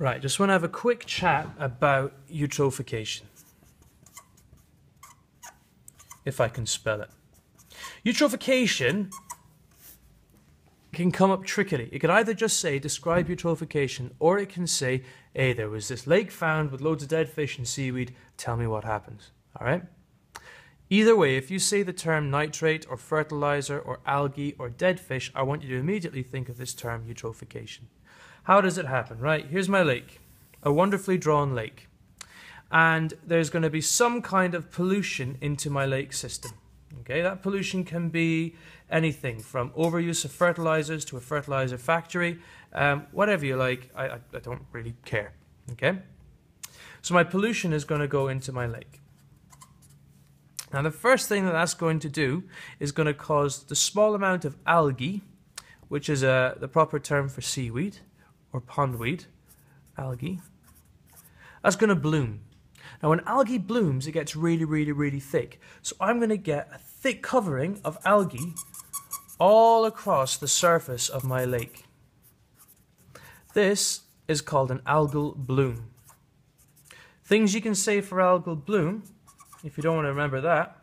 Right, just want to have a quick chat about eutrophication. If I can spell it. Eutrophication can come up trickily. It can either just say, describe eutrophication, or it can say, hey, there was this lake found with loads of dead fish and seaweed, tell me what happens. Alright? Either way, if you say the term nitrate or fertilizer or algae or dead fish, I want you to immediately think of this term eutrophication. How does it happen? Right, here's my lake, a wonderfully drawn lake. And there's going to be some kind of pollution into my lake system. Okay, that pollution can be anything from overuse of fertilizers to a fertilizer factory, whatever you like, I don't really care. Okay, so my pollution is going to go into my lake. Now the first thing that that's going to do is going to cause the small amount of algae, which is the proper term for seaweed or pondweed, algae, that's going to bloom. Now when algae blooms, it gets really, really, really thick. So I'm going to get a thick covering of algae all across the surface of my lake. This is called an algal bloom. Things you can say for algal bloom, if you don't want to remember that,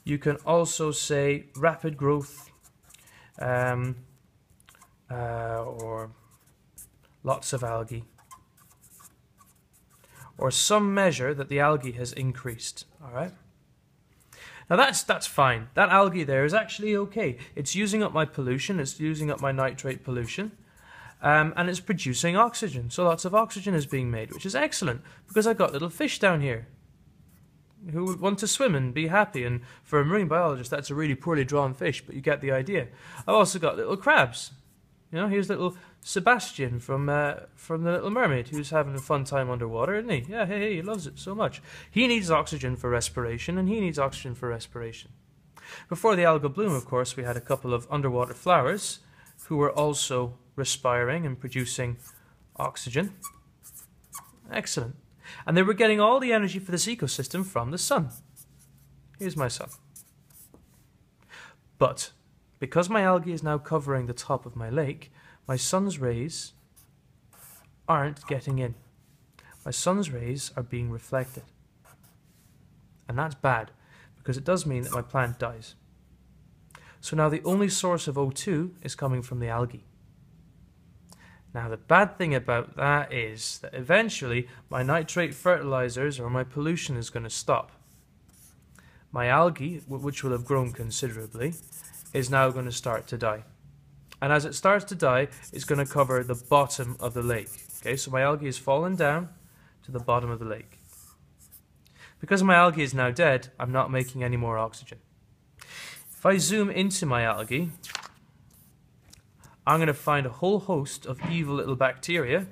you can also say rapid growth or lots of algae, or some measure that the algae has increased. All right. Now that's fine. That algae there is actually okay. It's using up my pollution. It's using up my nitrate pollution, and it's producing oxygen. So lots of oxygen is being made, which is excellent because I've got little fish down here who would want to swim and be happy. And for a marine biologist, that's a really poorly drawn fish, but you get the idea. I've also got little crabs. You know, here's little Sebastian from The Little Mermaid, who's having a fun time underwater, isn't he? Yeah, hey, he loves it so much. He needs oxygen for respiration, and he needs oxygen for respiration. Before the algal bloom, of course, we had a couple of underwater flowers who were also respiring and producing oxygen. Excellent. And they were getting all the energy for this ecosystem from the sun. Here's my sun. But because my algae is now covering the top of my lake, my sun's rays aren't getting in. My sun's rays are being reflected. And that's bad, because it does mean that my plant dies. So now the only source of O2 is coming from the algae. Now the bad thing about that is that eventually my nitrate fertilizers or my pollution is going to stop. My algae, which will have grown considerably, is now going to start to die. And as it starts to die, it's going to cover the bottom of the lake. Okay, so my algae is falling down to the bottom of the lake. Because my algae is now dead, I'm not making any more oxygen. If I zoom into my algae, I'm going to find a whole host of evil little bacteria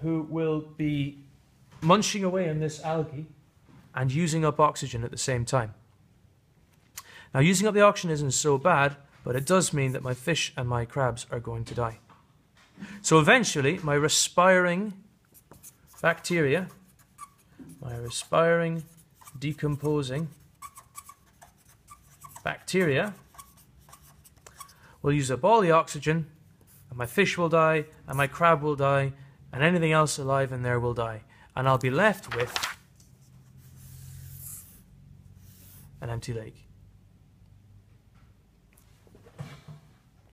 who will be munching away on this algae and using up oxygen at the same time. Now, using up the oxygen isn't so bad, but it does mean that my fish and my crabs are going to die. So eventually, my respiring bacteria, my respiring, decomposing bacteria will use up all the oxygen, and my fish will die, and my crab will die, and anything else alive in there will die. And I'll be left with an empty lake.